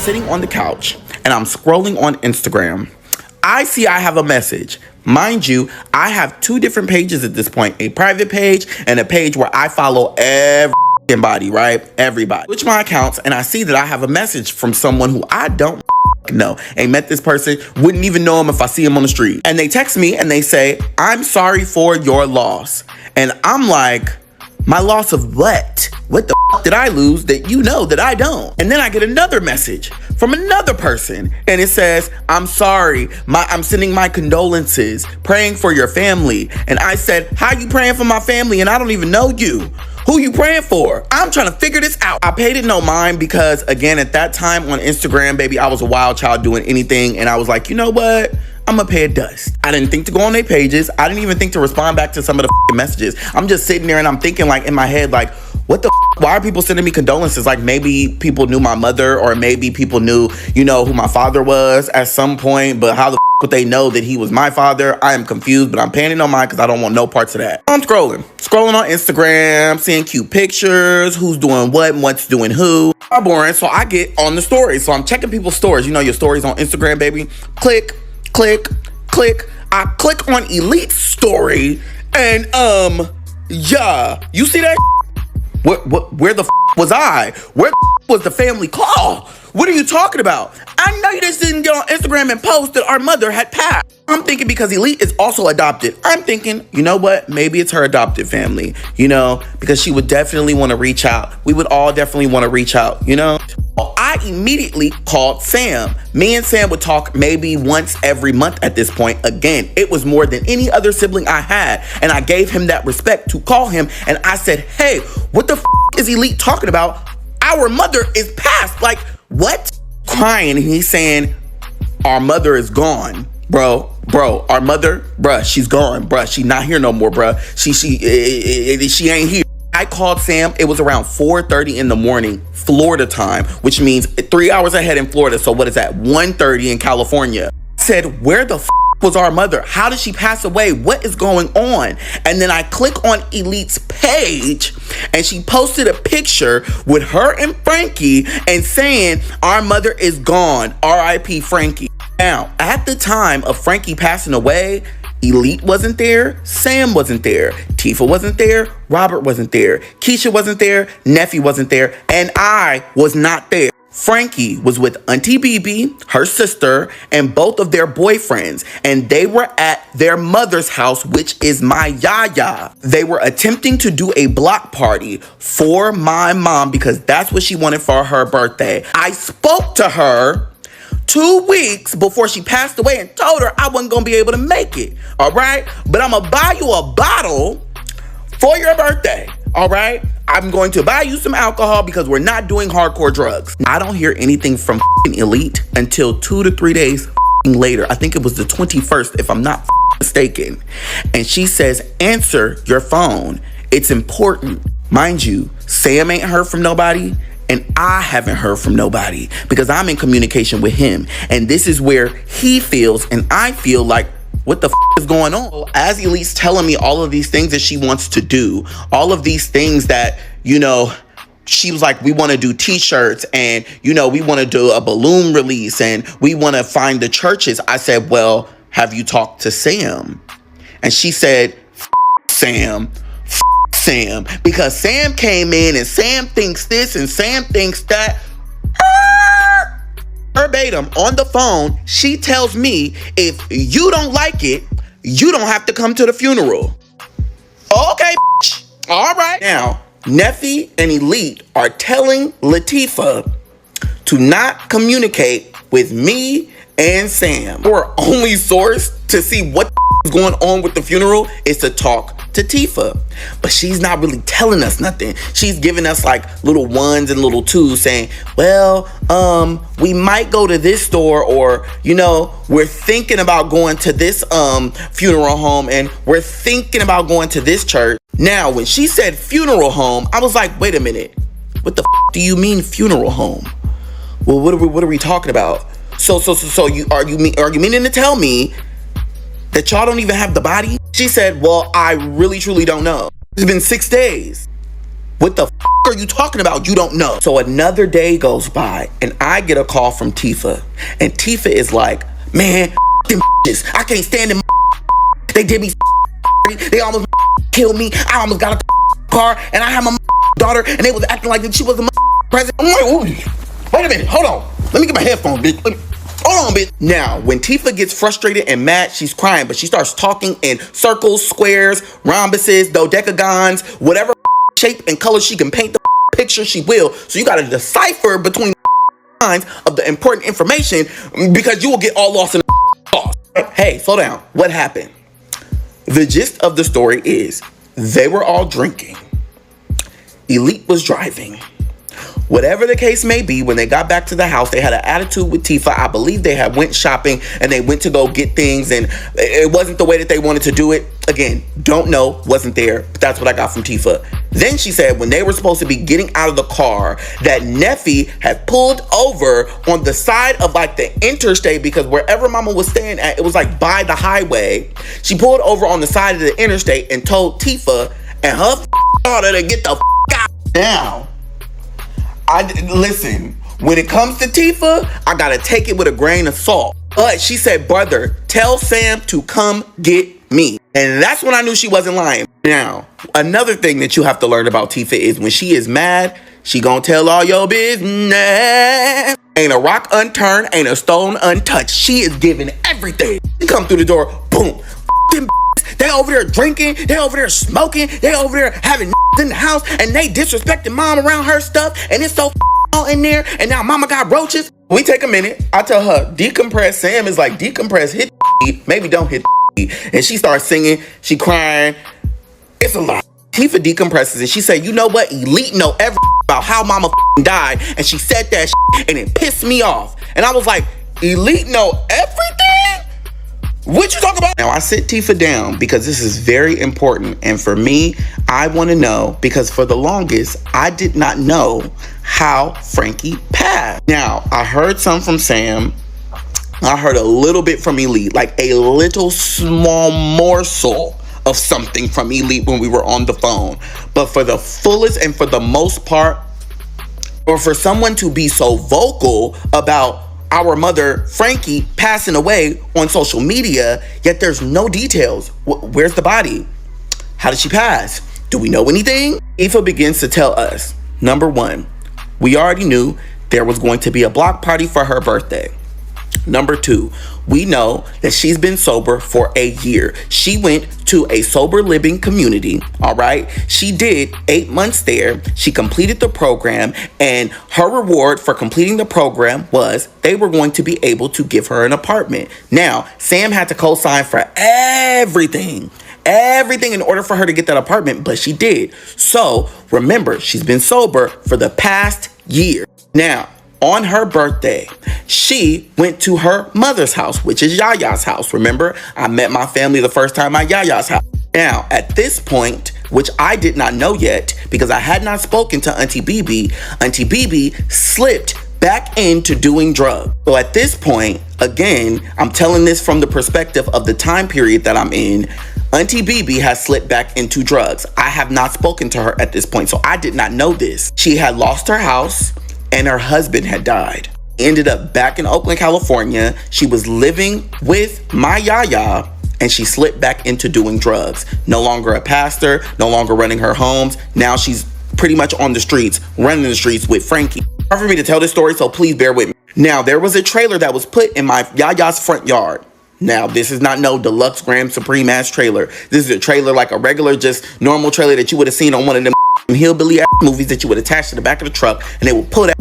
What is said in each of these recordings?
sitting on the couch and I'm scrolling on Instagram. I see I have a message. Mind you, I have two different pages at this point, a private page and a page where I follow everybody, right? Everybody. Switch my accounts and I see that I have a message from someone who I don't know. Ain't met this person, wouldn't even know him if I see him on the street. And they text me and they say, "I'm sorry for your loss." And I'm like, my loss of what? What the did I lose that you know that I don't? And then I get another message from another person and it says, "I'm sorry, I'm sending my condolences, praying for your family." And I said, "How you praying for my family and I don't even know you? Who you praying for?" I'm trying to figure this out. I paid it no mind because, again, at that time on Instagram, baby, I was a wild child doing anything. And I was like, you know what? I'm gonna pay it dust. I didn't think to go on their pages. I didn't even think to respond back to some of the messages. I'm just sitting there and I'm thinking, like, in my head, like, what the why are people sending me condolences? Like, maybe people knew my mother, or maybe people knew, you know, who my father was at some point, but how the would they know that he was my father? I am confused, but I'm paying it no mind because I don't want no parts of that. I'm scrolling on Instagram, seeing cute pictures, who's doing what and what's doing who. I'm boring, so I get on the stories. So I'm checking people's stories. You know your stories on Instagram, baby. Click. I click on Elite's story, and yeah, you see that? Where the was I? Where the was the family call? What are you talking about? I know you just didn't get on Instagram and post that our mother had passed. I'm thinking because Elite is also adopted. I'm thinking, you know what? Maybe it's her adopted family, you know, because she would definitely want to reach out. We would all definitely want to reach out, you know? I immediately called Sam. Me and Sam would talk maybe once every month at this point. Again, it was more than any other sibling I had. And I gave him that respect to call him. And I said, "Hey, what the is Elite talking about? Our mother is passed." Like, what? Crying. And he's saying, "Our mother is gone, bro, our mother, bruh, she's gone, bruh. She's not here no more, bruh. She ain't here." I called Sam. It was around 4:30 in the morning, Florida time, which means 3 hours ahead in Florida. So what is that? 1:30 in California. I said, "Where the was our mother? How did she pass away? What is going on?" And then I click on Elite's page and she posted a picture with her and Frankie and saying, "Our mother is gone. R.I.P. Frankie." Now, at the time of Frankie passing away, Elite wasn't there, Sam wasn't there, Tifa wasn't there, Robert wasn't there, Keyshia wasn't there, Neffie wasn't there, and I was not there. Frankie was with Auntie BB, her sister, and both of their boyfriends, and they were at their mother's house, which is my yaya. They were attempting to do a block party for my mom because that's what she wanted for her birthday. I spoke to her 2 weeks before she passed away and told her I wasn't gonna be able to make it, all right? But I'm gonna buy you a bottle for your birthday, all right? I'm going to buy you some alcohol because we're not doing hardcore drugs. I don't hear anything from Elite until 2 to 3 days later. I think it was the 21st, if I'm not mistaken. And she says, "Answer your phone. It's important." Mind you, Sam ain't heard from nobody. And I haven't heard from nobody because I'm in communication with him. And this is where he feels and I feel like, what the is going on? As Elite's telling me all of these things that she wants to do, all of these things that, you know, she was like, we want to do t-shirts and, you know, we want to do a balloon release and we want to find the churches. I said, "Well, have you talked to Sam?" And she said, Sam, because Sam came in and Sam thinks this and Sam thinks that. Verbatim on the phone, she tells me, "If you don't like it, you don't have to come to the funeral." Okay, all right. Now, Neffie and Elite are telling Latifah to not communicate with me and Sam. Our only source to see what is going on with the funeral is to talk to Tifa, but she's not really telling us nothing. She's giving us like little ones and little twos saying, "Well, we might go to this store," or, you know, "We're thinking about going to this funeral home and we're thinking about going to this church." Now, when she said funeral home, I was like, wait a minute, what the do you mean funeral home? Well, what are we talking about? So you are you meaning to tell me that y'all don't even have the body? She said, "Well, I really truly don't know. It's been 6 days." What the are you talking about? You don't know. So another day goes by and I get a call from Tifa. And Tifa is like, man, them I can't stand them. They did me. They almost killed me. I almost got a car and I had my daughter and they was acting like she was a president. I'm like, ooh, wait a minute, hold on. Let me get my headphones, bitch. Hold on, bitch. Now, when Tifa gets frustrated and mad, she's crying, but she starts talking in circles, squares, rhombuses, dodecagons, whatever shape and color she can paint the picture, she will. So you gotta decipher between lines of the important information because you will get all lost in the sauce. Hey, slow down. What happened? The gist of the story is they were all drinking. Elite was driving. Whatever the case may be, when they got back to the house, they had an attitude with Tifa. I believe they had went shopping and they went to go get things and it wasn't the way that they wanted to do it. Again, don't know, wasn't there, but that's what I got from Tifa. Then she said when they were supposed to be getting out of the car that Neffie had pulled over on the side of like the interstate because wherever mama was staying at, it was like by the highway. She pulled over on the side of the interstate and told Tifa and her daughter to get the out now. Listen, when it comes to Tifa, I gotta take it with a grain of salt. But she said, brother, tell Sam to come get me. And that's when I knew she wasn't lying. Now, another thing that you have to learn about Tifa is when she is mad, she gonna tell all your business. Ain't a rock unturned, ain't a stone untouched. She is giving everything. She come through the door, boom. They over there drinking, they over there smoking, they over there having in the house, and they disrespecting mom around her stuff, and it's so all in there, and now mama got roaches. We take a minute, I tell her, decompress. Sam is like, decompress, hit maybe don't hit and she starts singing, she crying. It's a lot. Tifa decompresses, and she said, you know what, Elite know everything about how mama died, and she said that and it pissed me off. And I was like, Elite know everything? What you talking about? Now, I sit Tifa down because this is very important. And for me, I want to know because for the longest, I did not know how Frankie passed. Now, I heard some from Sam. I heard a little bit from Elite, like a little small morsel of something from Elite when we were on the phone. But for the fullest and for the most part, or for someone to be so vocal about our mother, Frankie, passing away on social media, yet there's no details. Where's the body? How did she pass? Do we know anything? Tifa begins to tell us, number one, we already knew there was going to be a block party for her birthday. Number two, we know that she's been sober for a year. She went to a sober living community, all right? She did 8 months there. She completed the program, and her reward for completing the program was they were going to be able to give her an apartment. Now, Sam had to co-sign for everything in order for her to get that apartment, but she did. So, remember, she's been sober for the past year. Now, on her birthday, she went to her mother's house, which is Yaya's house. Remember, I met my family the first time at Yaya's house. Now, at this point, which I did not know yet because I had not spoken to Auntie BB slipped back into doing drugs. So at this point, again, I'm telling this from the perspective of the time period that I'm in. Auntie BB has slipped back into drugs. I have not spoken to her at this point, so I did not know this. She had lost her house and her husband had died. Ended up back in Oakland, California. She was living with my Yaya and she slipped back into doing drugs. No longer a pastor, no longer running her homes. Now she's pretty much on the streets, running the streets with Frankie. Hard for me to tell this story, so please bear with me. Now, there was a trailer that was put in my Yaya's front yard. Now, this is not no deluxe Grand Supreme ass trailer. This is a trailer like a regular, just normal trailer that you would have seen on one of them hillbilly ass movies that you would attach to the back of the truck and they would pull that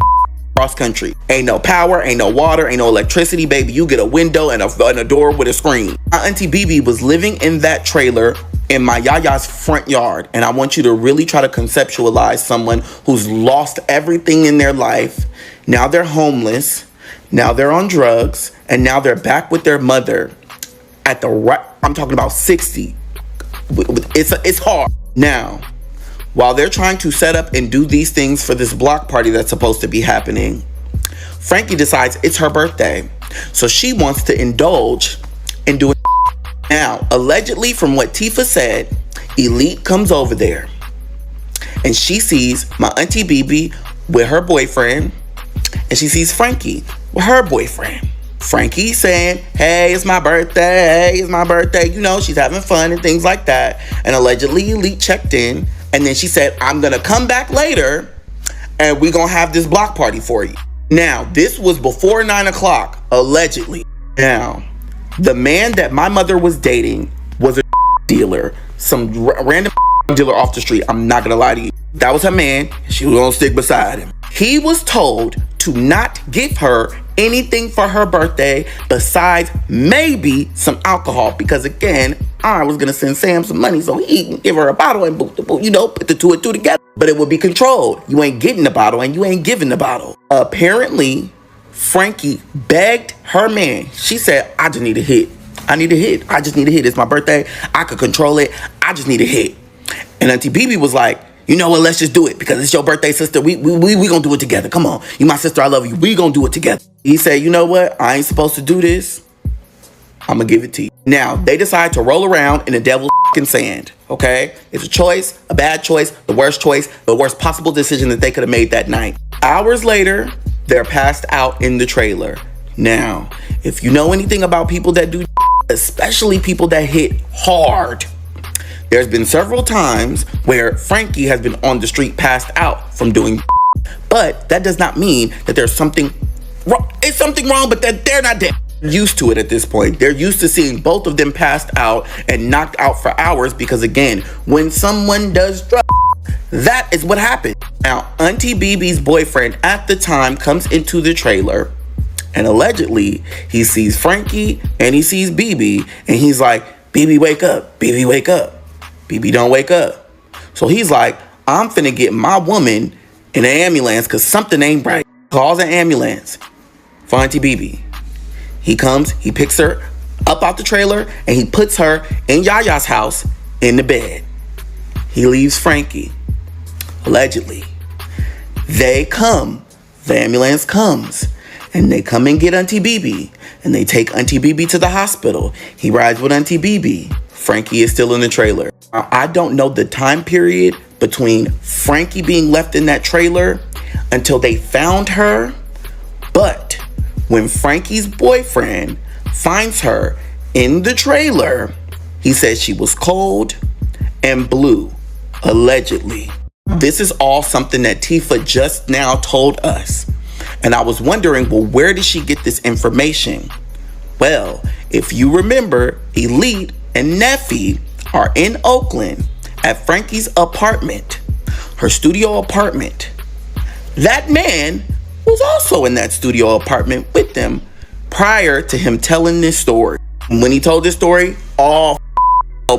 cross country. Ain't no power, ain't no water, ain't no electricity, baby. You get a window and a door with a screen. My Auntie BB was living in that trailer in my Yaya's front yard. And I want you to really try to conceptualize someone who's lost everything in their life. Now they're homeless. Now they're on drugs. And now they're back with their mother at the right, I'm talking about 60. It's hard. Now, while they're trying to set up and do these things for this block party that's supposed to be happening, Frankie decides it's her birthday. So she wants to indulge in doing. Now, allegedly, from what Tifa said, Elite comes over there and she sees my auntie BB with her boyfriend, and she sees Frankie with her boyfriend. Frankie saying, hey, it's my birthday, hey, it's my birthday. You know, she's having fun and things like that. And allegedly, Elite checked in, and then she said, I'm gonna come back later, and we're gonna have this block party for you. Now, this was before 9 o'clock, allegedly. Now, the man that my mother was dating was a dealer, some random dealer off the street. I'm not gonna lie to you. That was her man. She was gonna stick beside him. He was told to not give her anything for her birthday besides maybe some alcohol, because again, I was gonna send Sam some money so he can give her a bottle and boot, you know, put the two and two together. But it would be controlled. You ain't getting the bottle and you ain't giving the bottle. Apparently, Frankie begged her man. She said, I just need a hit. I need a hit. I just need a hit. It's my birthday. I could control it. I just need a hit. And Auntie BB was like, you know what, let's just do it because it's your birthday, sister. We gonna do it together. Come on. You my sister, I love you. We gonna do it together. He said, you know what? I ain't supposed to do this. I'm gonna give it to you. Now, they decide to roll around in the devil's sand, okay? It's a choice, a bad choice, the worst possible decision that they could have made that night. Hours later, they're passed out in the trailer. Now, if you know anything about people that do, especially people that hit hard, there's been several times where Frankie has been on the street passed out from doing, but that does not mean that there's something wrong. It's something wrong, but that they're not dead. Used to it at this point. They're used to seeing both of them passed out and knocked out for hours because again, when someone does drugs, that is what happened. Now, Auntie BB's boyfriend at the time comes into the trailer and allegedly he sees Frankie and he sees BB and he's like, BB, wake up. BB, wake up. BB don't wake up. So he's like, I'm finna get my woman in an ambulance because something ain't right. Calls an ambulance for Auntie BB. He comes, he picks her up out the trailer and he puts her in Yaya's house in the bed. He leaves Frankie, allegedly. They come, the ambulance comes, and they come and get Auntie BB and they take Auntie BB to the hospital. He rides with Auntie BB. Frankie is still in the trailer. I don't know the time period between Frankie being left in that trailer until they found her, but when Frankie's boyfriend finds her in the trailer, he says she was cold and blue, allegedly. This is all something that Tifa just now told us. And I was wondering, well, where did she get this information? Well, if you remember, Elite and Neffie are in Oakland at Frankie's apartment, her studio apartment. That man was also in that studio apartment with them prior to him telling this story. When he told this story, all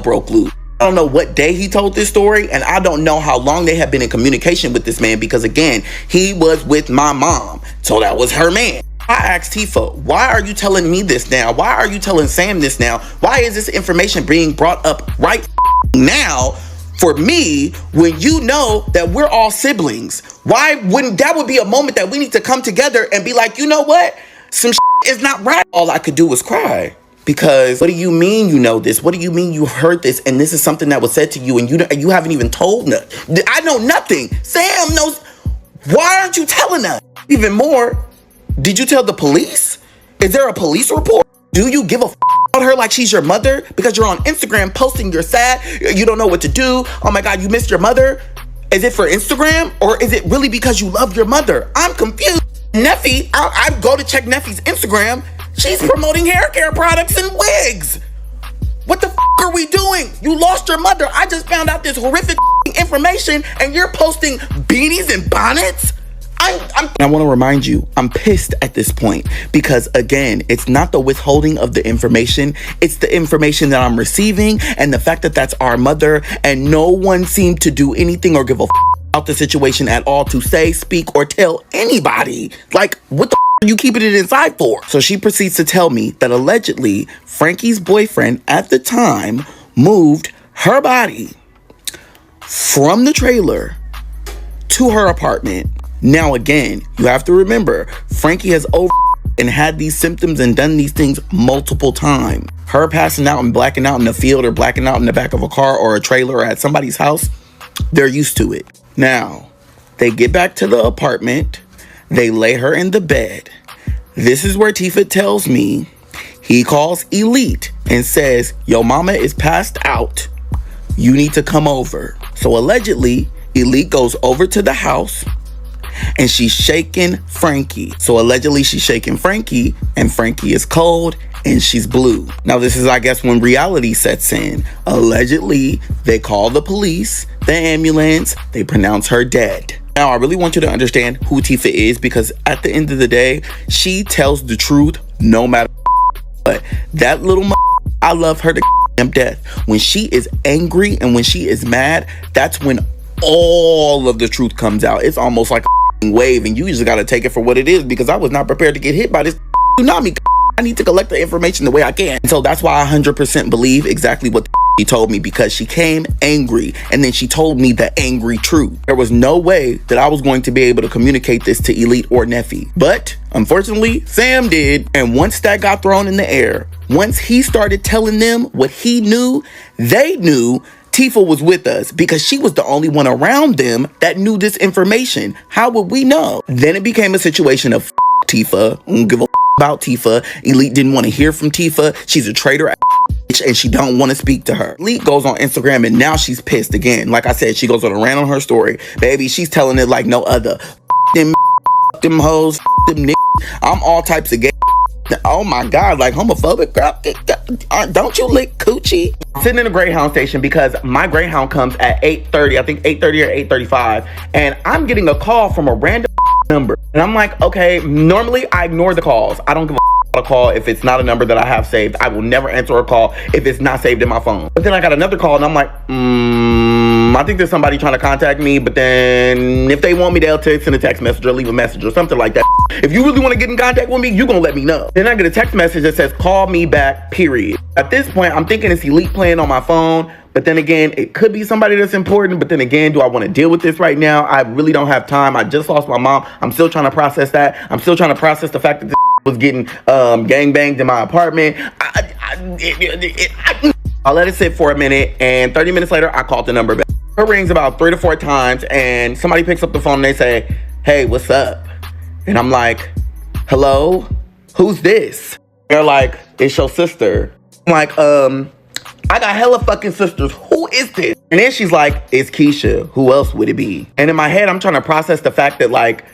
broke loose. I don't know what day he told this story, and I don't know how long they have been in communication with this man because, again, he was with my mom, so that was her man. I asked Tifa, why are you telling me this now? Why are you telling Sam this now? Why is this information being brought up right now for me when you know that we're all siblings? Why wouldn't that would be a moment that we need to come together and be like, you know what? Some is not right. All I could do was cry. Because what do you mean you know this? What do you mean you heard this? And this is something that was said to you and you haven't even told nothing. I know nothing. Sam knows. Why aren't you telling us? Even more, did you tell the police? Is there a police report? Do you give a about her like she's your mother? Because you're on Instagram posting you're sad, you don't know what to do. Oh my God, you missed your mother. Is it for Instagram or is it really because you love your mother? I'm confused. Neffie, I go to check Neffie's Instagram. She's promoting hair care products and wigs. What the are we doing? You lost your mother. I just found out this horrific information and you're posting beanies and bonnets? I want to remind you, I'm pissed at this point because, again, it's not the withholding of the information. It's the information that I'm receiving and the fact that that's our mother and no one seemed to do anything or give a about the situation at all to say, speak, or tell anybody. Like, what the are you keeping it inside for? So she proceeds to tell me that allegedly Frankie's boyfriend at the time moved her body from the trailer to her apartment. Now, again, you have to remember, Frankie has and had these symptoms and done these things multiple times. Her passing out and blacking out in the field or blacking out in the back of a car or a trailer or at somebody's house, they're used to it. Now, they get back to the apartment. They lay her in the bed. This is where Tifa tells me he calls Elite and says, "Yo, mama is passed out. You need to come over." So allegedly, Elite goes over to the house and she's shaking Frankie. So allegedly she's shaking Frankie, and Frankie is cold and she's blue. Now this is, I guess, when reality sets in. Allegedly, they call the police, the ambulance, they pronounce her dead. Now I really want you to understand who Tifa is, because at the end of the day, she tells the truth no matter what. That little I love her to death. When she is angry and when she is mad, that's when all of the truth comes out. It's almost like a wave, and you just gotta take it for what it is, because I was not prepared to get hit by this tsunami. I need to collect the information the way I can. So that's why I 100% believe exactly what she told me, because she came angry and then she told me the angry truth. There was no way that I was going to be able to communicate this to Elite or Neffie, but unfortunately Sam did. And once that got thrown in the air, once he started telling them what he knew, they knew Tifa was with us, because she was the only one around them that knew this information. How would we know? Then it became a situation of Tifa. I don't give a about Tifa. Elite didn't want to hear from Tifa. She's a traitor bitch, and she don't want to speak to her. Elite goes on Instagram, and now she's pissed again. Like I said, she goes on a rant on her story. Baby, she's telling it like no other. Them hoes, them niggas. I'm all types of gay. Oh my God, like homophobic girl. Don't you lick coochie? I'm sitting in a Greyhound station because my Greyhound comes at 8:30. I think 8:30 or 8:35. And I'm getting a call from a random number. And I'm like, okay, normally I ignore the calls. I don't give a call if it's not a number that I have saved. I will never answer a call if it's not saved in my phone. But then I got another call and I'm like, I think there's somebody trying to contact me, but then if they want me, they'll send a text message or leave a message or something like that. If you really want to get in contact with me, you're going to let me know. Then I get a text message that says, call me back, period. At this point, I'm thinking it's Elite playing on my phone. But then again, it could be somebody that's important. But then again, do I want to deal with this right now? I really don't have time. I just lost my mom. I'm still trying to process that. I'm still trying to process the fact that this was getting gangbanged in my apartment. I let it sit for a minute, and 30 minutes later, I called the number back. It rings about 3 to 4 times, and somebody picks up the phone and they say, "Hey, what's up?" And I'm like, "Hello? Who's this?" They're like, "It's your sister." I'm like, I got hella fucking sisters. Who is this? And then she's like, "It's Keyshia. Who else would it be?" And in my head, I'm trying to process the fact that, like,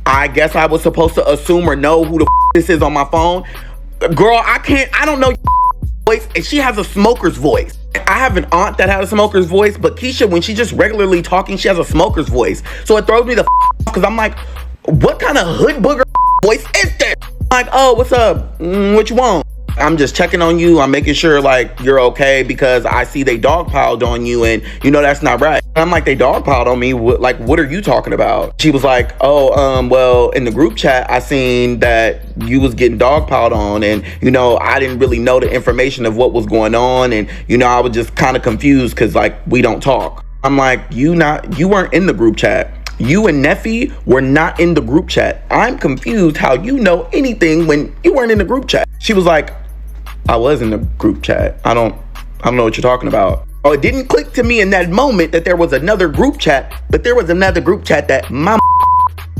I guess I was supposed to assume or know who the this is on my phone. Girl, I don't know voice. And she has a smoker's voice. I have an aunt that has a smoker's voice, but Keyshia, when she's just regularly talking, she has a smoker's voice. So it throws me the because I'm like, what kind of hood booger voice is that? I'm like, "Oh, what's up? What you want?" I'm just checking on you. I'm making sure like you're okay, because I see they dogpiled on you, and you know that's not right. I'm like, they dogpiled on me? What are you talking about? She was like, "Oh, well, in the group chat, I seen that you was getting dogpiled on, and you know, I didn't really know the information of what was going on, and you know, I was just kind of confused because like we don't talk." I'm like, you weren't in the group chat. You and Neffie were not in the group chat. I'm confused how you know anything when you weren't in the group chat. She was like, "I was in the group chat. I don't know what you're talking about." Oh, it didn't click to me in that moment that there was another group chat, but there was another group chat that my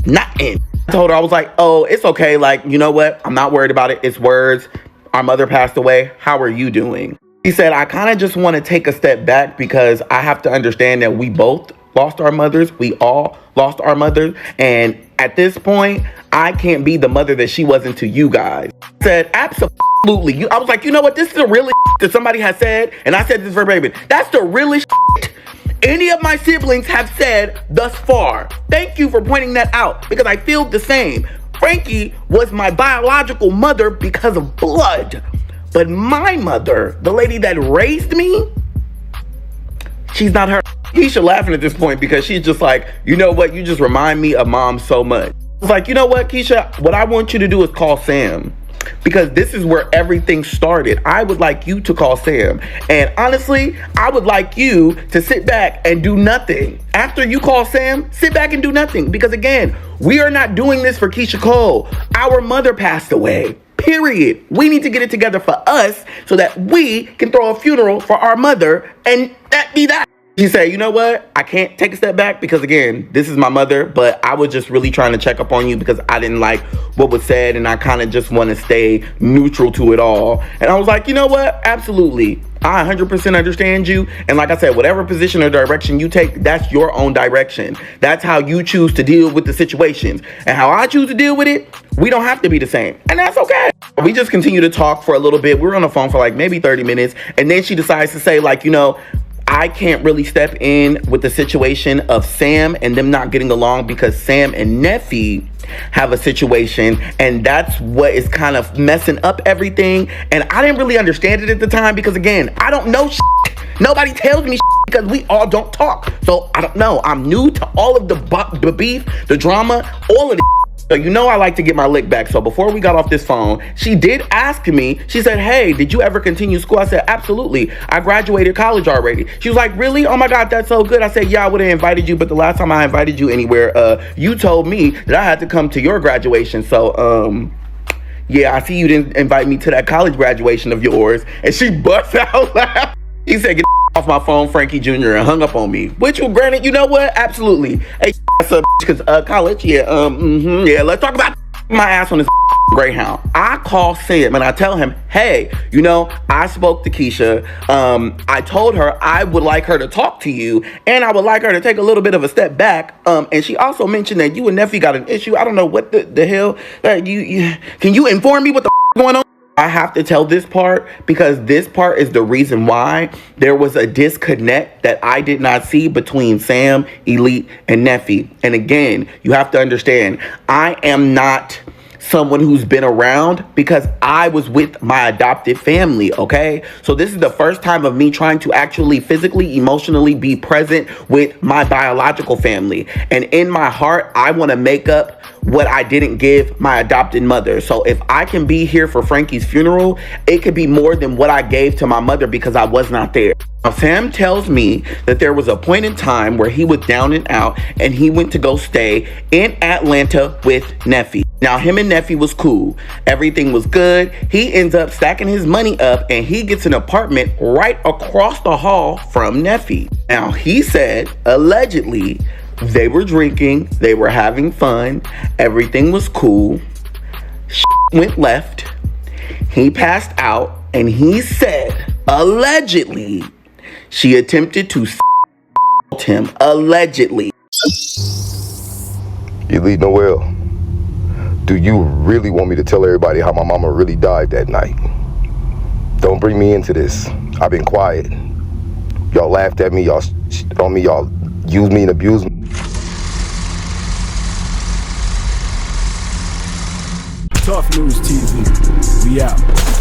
not in. I told her, I was like, "Oh, it's okay. Like, you know what? I'm not worried about it. It's words. Our mother passed away. How are you doing?" She said, "I kind of just want to take a step back because I have to understand that we both lost our mothers. We all lost our mothers. And at this point, I can't be the mother that she wasn't to you guys." I said, "Absolutely." I was like, you know what? This is the realest that somebody has said. And I said this verbatim. That's the realest any of my siblings have said thus far. Thank you for pointing that out, because I feel the same. Frankie was my biological mother because of blood. But my mother, the lady that raised me, she's not her. Keyshia laughing at this point because she's just like, you know what? You just remind me of mom so much. It's like, you know what, Keyshia? What I want you to do is call Sam, because this is where everything started. I would like you to call Sam. And honestly, I would like you to sit back and do nothing. After you call Sam, sit back and do nothing. Because again, we are not doing this for Keyshia Cole. Our mother passed away. Period. We need to get it together for us so that we can throw a funeral for our mother, and that be that. She said, you know what? I can't take a step back because, again, this is my mother, but I was just really trying to check up on you because I didn't like what was said, and I kind of just want to stay neutral to it all. And I was like, you know what? Absolutely. I 100% understand you. And like I said, whatever position or direction you take, that's your own direction. That's how you choose to deal with the situations. And how I choose to deal with it, we don't have to be the same. And that's okay. We just continue to talk for a little bit. We were on the phone for like maybe 30 minutes. And then she decides to say, like, you know, I can't really step in with the situation of Sam and them not getting along because Sam and Neffie have a situation, and that's what is kind of messing up everything. And I didn't really understand it at the time because, again, I don't know shit. Nobody tells me shit because we all don't talk. So I don't know. I'm new to all of the beef, the drama, all of it. So you know I like to get my lick back. So before we got off this phone, she did ask me, she said, hey, did you ever continue school? I said, absolutely. I graduated college already. She was like, really? Oh my God, that's so good. I said, yeah, I would have invited you, but the last time I invited you anywhere, you told me that I had to come to your graduation. So, yeah, I see you didn't invite me to that college graduation of yours. And she busts out laughing. He said, get off my phone, Frankie Jr., and hung up on me. Which, well, granted, you know what? Absolutely. Hey, that's up, because college, yeah, yeah, let's talk about my ass on this Greyhound. I call Sam and I tell him, hey, you know, I spoke to Keyshia. I told her I would like her to talk to you, and I would like her to take a little bit of a step back. And she also mentioned that you and Neffie got an issue. I don't know what the hell. Can you inform me what the going on? I have to tell this part because this part is the reason why there was a disconnect that I did not see between Sam, Elite, and Neffie. And again, you have to understand, I am not someone who's been around because I was with my adopted family, okay? So this is the first time of me trying to actually physically, emotionally be present with my biological family. And in my heart, I want to make up what I didn't give my adopted mother. So if I can be here for Frankie's funeral, it could be more than what I gave to my mother because I was not there. Now, Sam tells me that there was a point in time where he was down and out and he went to go stay in Atlanta with Neffie. Now, him and Neffie was cool. Everything was good. He ends up stacking his money up and he gets an apartment right across the hall from Neffie. Now, he said, allegedly, they were drinking, they were having fun, everything was cool. Went left. He passed out and he said, allegedly, she attempted to him. Allegedly. Elite Noel, do you really want me to tell everybody how my mama really died that night? Don't bring me into this. I've been quiet. Y'all laughed at me, y'all shit on me, y'all used me and abused me. Tough News TV, we out.